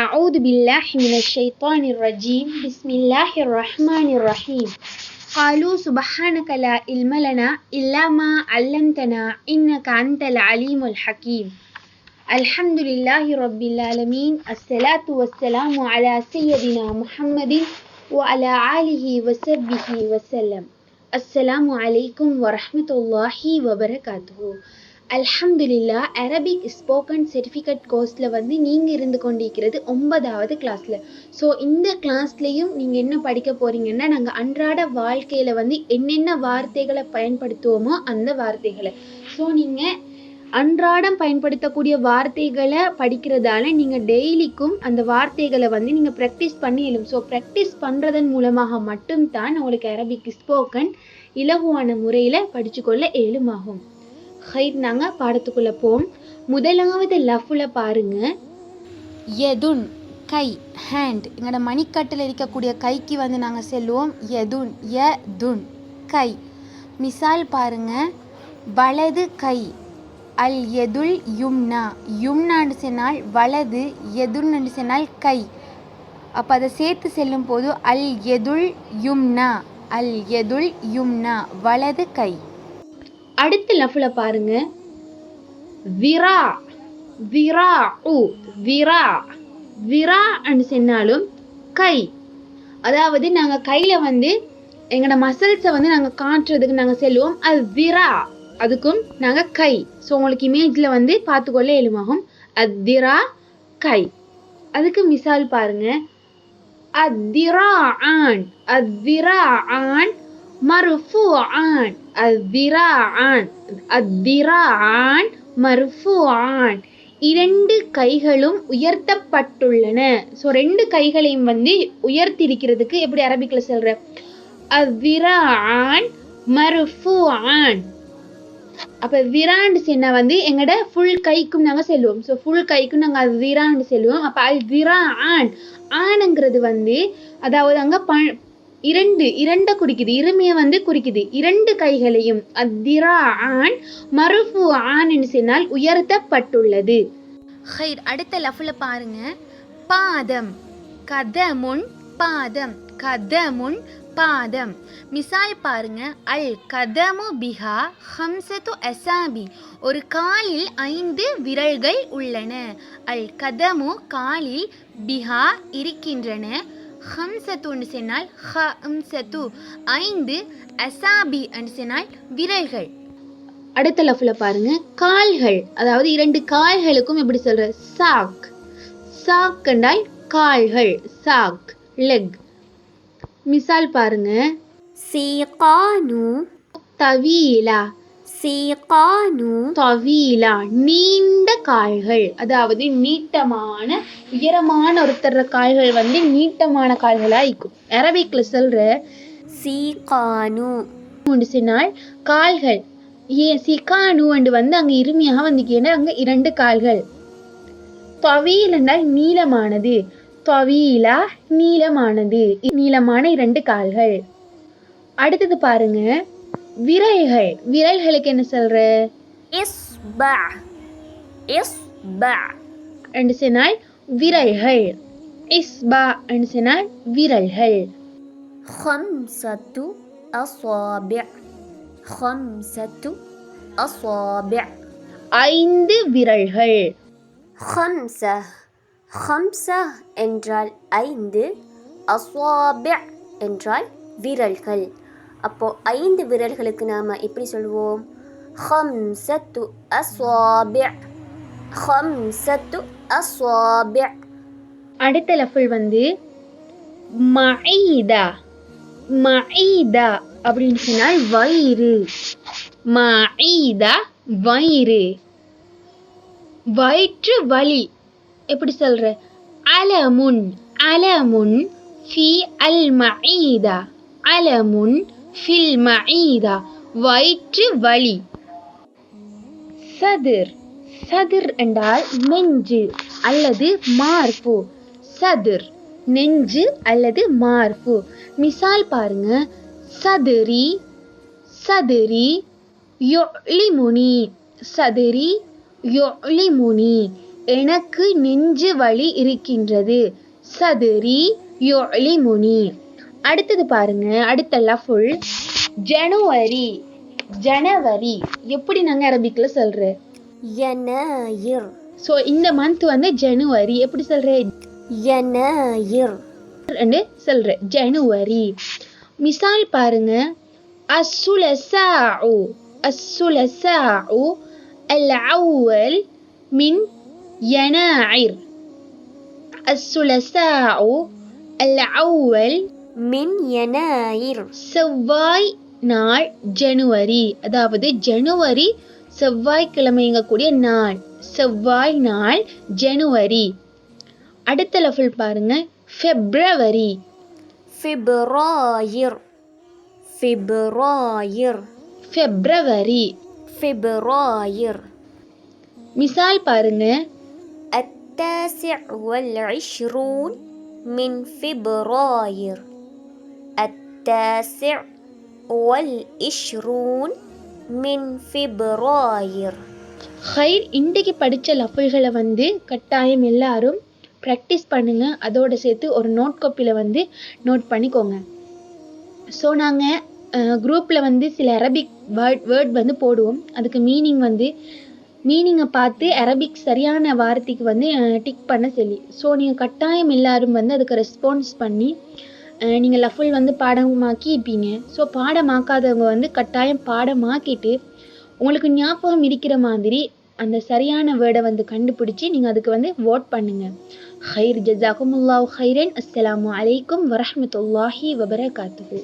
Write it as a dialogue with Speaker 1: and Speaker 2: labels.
Speaker 1: أعوذ بالله من الشيطان الرجيم بسم الله الرحمن الرحيم قالوا سبحانك لا علم لنا إلا ما علمتنا إنك أنت العليم الحكيم الحمد لله رب العالمين الصلاة والسلام على سيدنا محمد وعلى آله وصحبه وسلم السلام عليكم ورحمة الله وبركاته. அல்ஹம்துலில்லா Arabic spoken certificate கோர்ஸில் நீங்கள் இருந்து கொண்டிருக்கிறது 9வது கிளாஸில். ஸோ இந்த கிளாஸ்லேயும் நீங்கள் என்ன படிக்க போகிறீங்கன்னா, நாங்கள் அன்றாட வாழ்க்கையில் என்னென்ன வார்த்தைகளை பயன்படுத்துவோமோ அந்த வார்த்தைகளை. ஸோ நீங்கள் அன்றாடம் பயன்படுத்தக்கூடிய வார்த்தைகளை படிக்கிறதால நீங்கள் டெய்லிக்கும் அந்த வார்த்தைகளை நீங்கள் ப்ராக்டிஸ் பண்ணி எழும். ஸோ ப்ராக்டிஸ் பண்ணுறதன் மூலமாக மட்டும்தான் உங்களுக்கு அரபிக் ஸ்போக்கன் இலகுவான முறையில் படிச்சுக்கொள்ள ஏழுமாகும். ஹைட் நாங்கள் பாடத்துக்குள்ளே போம். முதலாவது லஃப்ல பாருங்க, யதுன் கை, ஹேண்ட். எங்களோட மணிக்கட்டில் இருக்கக்கூடிய கைக்கு நாங்கள் செல்லுவோம் யதுன், யதுன் கை. மிசால் பாருங்க, வலது கை, அல் யதுல் யும்னா. யும்னான்னு சொன்னால் வலது, யதுன்னு சொன்னால் கை. அப்போ அதை சேர்த்து செல்லும் போது அல் யதுல் யும்னா, அல் யதுல் யும்னா வலது கை. அடுத்த லஃப்ல பாருங்க, விரா, விரா உ, விரா. விரா அன்னு சொன்னாலும் கை. அதாவது நாங்கள் கையில் எங்களோட மசில்ஸை நாங்கள் காட்டுறதுக்கு நாங்கள் செல்லுவோம் அது விரா, அதுக்கும் நாங்கள் கை. ஸோ உங்களுக்கு இமேஜில் பார்த்துக்கொள்ள எழுமாகும் அத்திரா கை. அதுக்கு மிசால் பாருங்க, அத்திரா ஆன், அத்திரா ஆன் மர்ஃபூஆன், அத்திராஆன், அத்திராஆன் மர்ஃபூஆன். இரண்டு கைகளும் உயர்த்தப்பட்டுள்ளன. ஸோ ரெண்டு கைகளையும் உயர்த்திருக்கிறதுக்கு எப்படி அரபிக்கில் சொல்ற, அத்திராஆன் மர்ஃபூஆன். அப்போ விராண்டு சொன்னா எங்களோட ஃபுல் கைக்கும் நாங்கள் செல்லுவோம். ஸோ ஃபுல் கைக்கும் நாங்கள் அது விராண்டு செல்லுவோம். அப்போ அது விராஆன், ஆணுங்கிறது அதாவது அங்கே இரண்டை குறிக்குது, இருமையை குறிக்குது. இரண்டு கைகளையும் அத்திராஆன் மர்ஃபூஆன் என்று சொன்னால் உயர்த்தப்பட்டுள்ளது. ஹைர். அடுத்த லஃப்ல பாருங்க, பாதம், கதமுன் பாதம், கதமுன் பாதம். மிசால் பாருங்க, அல் கதமு பிஹா ஹம்சத்து அசாபி. ஒரு காலில் 5 விரல்கள் உள்ளன. அல் கதமு காலில், பிஹா இருக்கின்றன, ஹம்சத்து என்று சொன்னால் ஹம்சத்து 5, அசாபி என்று சொன்னால் விரல்கள். அடுத்த லஃப்ல பாருங்க, கால்கள். அதாவது 2 கால்களுக்கும் எப்படி சொல்ற, சாக். சாக் என்றால் கால்கள், சாக் லெக். மிசால் பாருங்க, சீகானு தவீலா, சீகானு தவீலா நீண்ட கால்கள். அதாவது நீட்டமான உயரமான ஒருத்தர் கால்கள் நீட்டமான கால்களா இருக்கும். அரபிக்ல சொல்ற சீகானு சொன்னால் கால்கள். ஏன் சிகானு அங்க இருமையாக ஏன்னா அங்க 2 கால்கள். தவீல் என்றால் நீளமானது, தவீலா நீளமானது, நீளமான 2 கால்கள். அடுத்தது பாருங்க, விரல்கள். விரல்களுக்கு என்ன சொல்ற, இஸ்பா, இஸ்பா என்று சொன்னால் விரல்கள், இஸ்பா என்று சொன்னால் விரல்கள். ஹம்சத்து அஸாபி, ஹம்சத்து அஸாபி 5 விரல்கள். ஹம்ச, ஹம்ச என்றால் 5, அஸாபி என்றால் விரல்கள். அப்போ 5 விரல்களுக்கு நாம எப்படி சொல்லுவோம், ஹம்சத்து அஸாபி, ஹம்சத்து அஸாபி. அடுத்த லஃப்ல் மஈதா, மஈதா அப்படின்னு சொன்னால் வயிறு. மஈதா வயிறு, வயிற்று வலி. எப்படி சொல்ற, அலமுன், அலமுன் ஃபி அல் மஈதா, அலமுன் ஃபில் மஈதா வயிற்று வலி. சதுர், சதுர் என்றால் நெஞ்சு அல்லது மார்பு. சதுர் நெஞ்சு அல்லது மார்பு. மிசால் பாருங்க, சதுரி, சதுரி யுலிமுனி, சதுரி யுலிமுனி எனக்கு நெஞ்சு வலி இருக்கின்றது. சதுரி யுலிமுனி. அடுத்தது பாருங்க, அடுத்த லஃபுல் ஜனவரி. ஜனவரி எப்படி நாங்க அரபிக்ல சொல்றோம்?
Speaker 2: யனாயிர்.
Speaker 1: ஸோ இந்த மந்த் வந்து ஜனவரி எப்படி சொல்றேன்?
Speaker 2: யனாயிர்
Speaker 1: சொல்றேன் ஜனவரி. மிசால் பாருங்க, அஸ்ஸுலசாஉ. அஸ்ஸுலசாஉ الأول من يناير. الثلاثاء الأول
Speaker 2: மின் யனாயிர்.
Speaker 1: செவ்வாய் நாள் ஜனவரி. அதாவது ஜனவரி செவ்வாய்க்கிழமைங்க கூடிய நாள். செவ்வாய் நாள் ஜனவரி. அடுத்த லெவல் பாருங்க, பிப்ரவரி.
Speaker 2: பிப்ராயிர். பிப்ராயிர்.
Speaker 1: பிப்ரவரி.
Speaker 2: பிப்ராயிர்.
Speaker 1: மிசால் பாருங்க,
Speaker 2: التاسع والعشرون من فبراير. التاسع والعشرون من فبراير.
Speaker 1: ஹைர். இன்றைக்கு படித்த லஃபல்களை வந்து கட்டாயம் எல்லாரும் ப்ராக்டிஸ் பண்ணுங்க. அதோடு சேர்த்து ஒரு நோட் காப்பியில் வந்து நோட் பண்ணிக்கோங்க. ஸோ நாங்கள் குரூப்பில் வந்து சில அரபிக் வேர்ட் வந்து போடுவோம். அதுக்கு மீனிங்கை பார்த்து அரபிக் சரியான வார்த்தைக்கு வந்து டிக் பண்ண சொல்லி. ஸோ நீங்கள் கட்டாயம் எல்லாரும் வந்து அதுக்கு ரெஸ்பான்ஸ் பண்ணி நீங்கள் லஃபுல் வந்து பாடமாக்கி இருப்பீங்க. ஸோ பாடமாக்காதவங்க வந்து கட்டாயம் பாடமாக்கிட்டு உங்களுக்கு ஞாபகம் இருக்கிற மாதிரி அந்த சரியான வேர்டை வந்து கண்டுபிடிச்சி நீங்கள் அதுக்கு வந்து வோட் பண்ணுங்கள். ஹைர். ஜஸாகுமுல்லாஹு ஹைரன். அஸ்ஸலாமு அலைக்கும் வரஹ்மத்துல்லாஹி வபரகாத்துஹு.